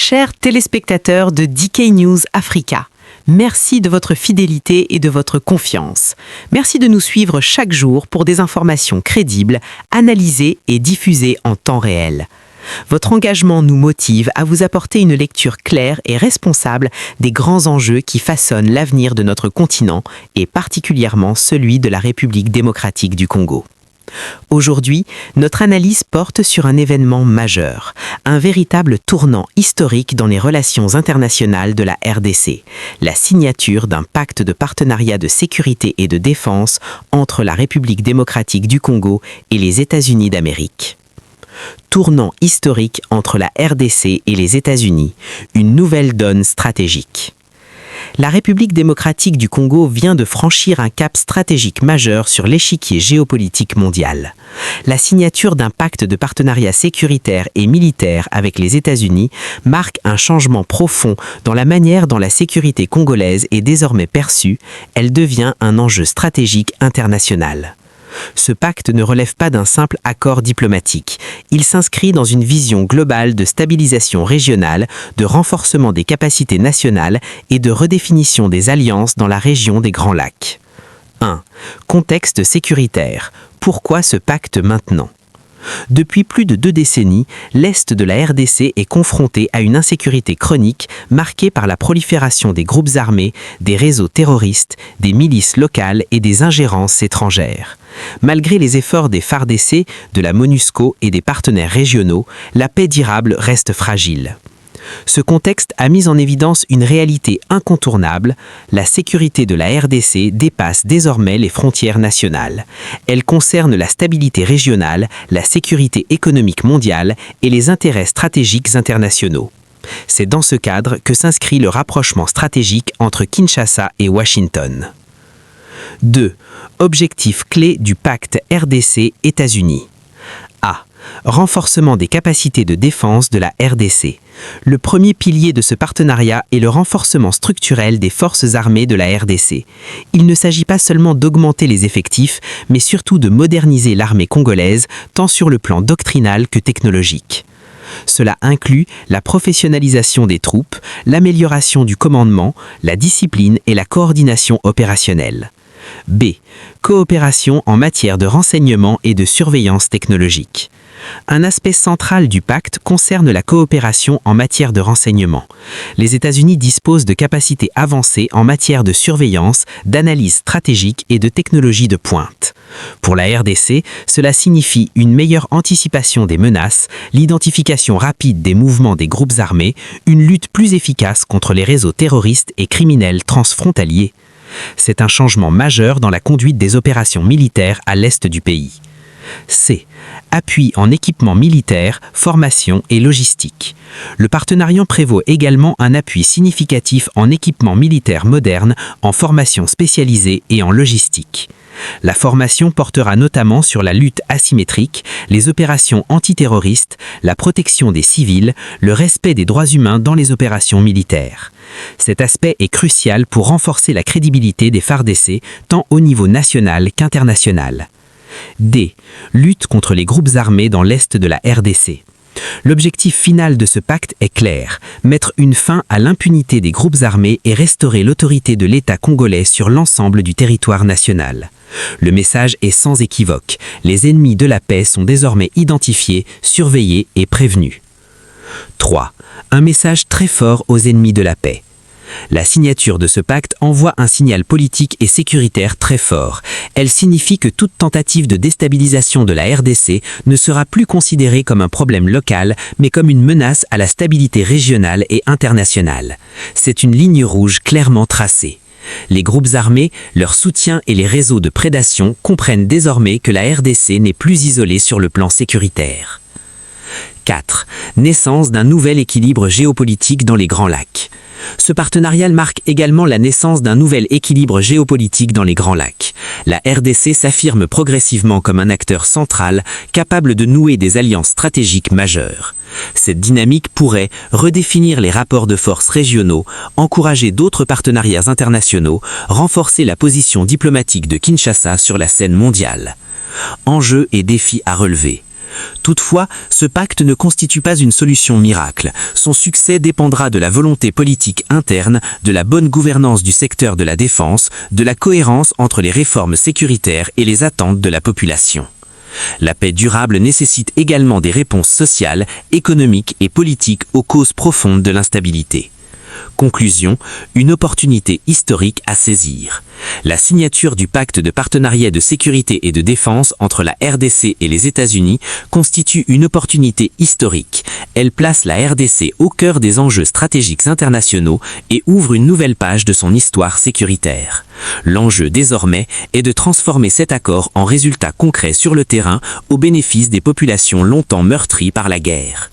Chers téléspectateurs de DK News Africa, merci de votre fidélité et de votre confiance. Merci de nous suivre chaque jour pour des informations crédibles, analysées et diffusées en temps réel. Votre engagement nous motive à vous apporter une lecture claire et responsable des grands enjeux qui façonnent l'avenir de notre continent et particulièrement celui de la République démocratique du Congo. Aujourd'hui, notre analyse porte sur un événement majeur, un véritable tournant historique dans les relations internationales de la RDC, la signature d'un pacte de partenariat de sécurité et de défense entre la République démocratique du Congo et les États-Unis d'Amérique. Tournant historique entre la RDC et les États-Unis, une nouvelle donne stratégique. La République démocratique du Congo vient de franchir un cap stratégique majeur sur l'échiquier géopolitique mondial. La signature d'un pacte de partenariat sécuritaire et militaire avec les États-Unis marque un changement profond dans la manière dont la sécurité congolaise est désormais perçue. Elle devient un enjeu stratégique international. Ce pacte ne relève pas d'un simple accord diplomatique. Il s'inscrit dans une vision globale de stabilisation régionale, de renforcement des capacités nationales et de redéfinition des alliances dans la région des Grands Lacs. 1. Contexte sécuritaire. Pourquoi ce pacte maintenant ? Depuis plus de 2 décennies, l'Est de la RDC est confronté à une insécurité chronique marquée par la prolifération des groupes armés, des réseaux terroristes, des milices locales et des ingérences étrangères. Malgré les efforts des FARDC, de la MONUSCO et des partenaires régionaux, la paix durable reste fragile. Ce contexte a mis en évidence une réalité incontournable. La sécurité de la RDC dépasse désormais les frontières nationales. Elle concerne la stabilité régionale, la sécurité économique mondiale et les intérêts stratégiques internationaux. C'est dans ce cadre que s'inscrit le rapprochement stratégique entre Kinshasa et Washington. 2. Objectif clé du pacte RDC-États-Unis. A. Renforcement des capacités de défense de la RDC. Le premier pilier de ce partenariat est le renforcement structurel des forces armées de la RDC. Il ne s'agit pas seulement d'augmenter les effectifs, mais surtout de moderniser l'armée congolaise, tant sur le plan doctrinal que technologique. Cela inclut la professionnalisation des troupes, l'amélioration du commandement, la discipline et la coordination opérationnelle. B. Coopération en matière de renseignement et de surveillance technologique. Un aspect central du pacte concerne la coopération en matière de renseignement. Les États-Unis disposent de capacités avancées en matière de surveillance, d'analyse stratégique et de technologie de pointe. Pour la RDC, cela signifie une meilleure anticipation des menaces, l'identification rapide des mouvements des groupes armés, une lutte plus efficace contre les réseaux terroristes et criminels transfrontaliers. C'est un changement majeur dans la conduite des opérations militaires à l'est du pays. C. Appui en équipement militaire, formation et logistique. Le partenariat prévoit également un appui significatif en équipement militaire moderne, en formation spécialisée et en logistique. La formation portera notamment sur la lutte asymétrique, les opérations antiterroristes, la protection des civils, le respect des droits humains dans les opérations militaires. Cet aspect est crucial pour renforcer la crédibilité des FARDC tant au niveau national qu'international. D. Lutte contre les groupes armés dans l'est de la RDC. L'objectif final de ce pacte est clair, mettre une fin à l'impunité des groupes armés et restaurer l'autorité de l'État congolais sur l'ensemble du territoire national. Le message est sans équivoque, les ennemis de la paix sont désormais identifiés, surveillés et prévenus. 3. Un message très fort aux ennemis de la paix. La signature de ce pacte envoie un signal politique et sécuritaire très fort. Elle signifie que toute tentative de déstabilisation de la RDC ne sera plus considérée comme un problème local, mais comme une menace à la stabilité régionale et internationale. C'est une ligne rouge clairement tracée. Les groupes armés, leur soutien et les réseaux de prédation comprennent désormais que la RDC n'est plus isolée sur le plan sécuritaire. 4. Naissance d'un nouvel équilibre géopolitique dans les Grands Lacs. Ce partenariat marque également la naissance d'un nouvel équilibre géopolitique dans les Grands Lacs. La RDC s'affirme progressivement comme un acteur central, capable de nouer des alliances stratégiques majeures. Cette dynamique pourrait redéfinir les rapports de force régionaux, encourager d'autres partenariats internationaux, renforcer la position diplomatique de Kinshasa sur la scène mondiale. Enjeux et défis à relever. Toutefois, ce pacte ne constitue pas une solution miracle. Son succès dépendra de la volonté politique interne, de la bonne gouvernance du secteur de la défense, de la cohérence entre les réformes sécuritaires et les attentes de la population. La paix durable nécessite également des réponses sociales, économiques et politiques aux causes profondes de l'instabilité. Conclusion, une opportunité historique à saisir. La signature du pacte de partenariat de sécurité et de défense entre la RDC et les États-Unis constitue une opportunité historique. Elle place la RDC au cœur des enjeux stratégiques internationaux et ouvre une nouvelle page de son histoire sécuritaire. L'enjeu désormais est de transformer cet accord en résultats concrets sur le terrain au bénéfice des populations longtemps meurtries par la guerre.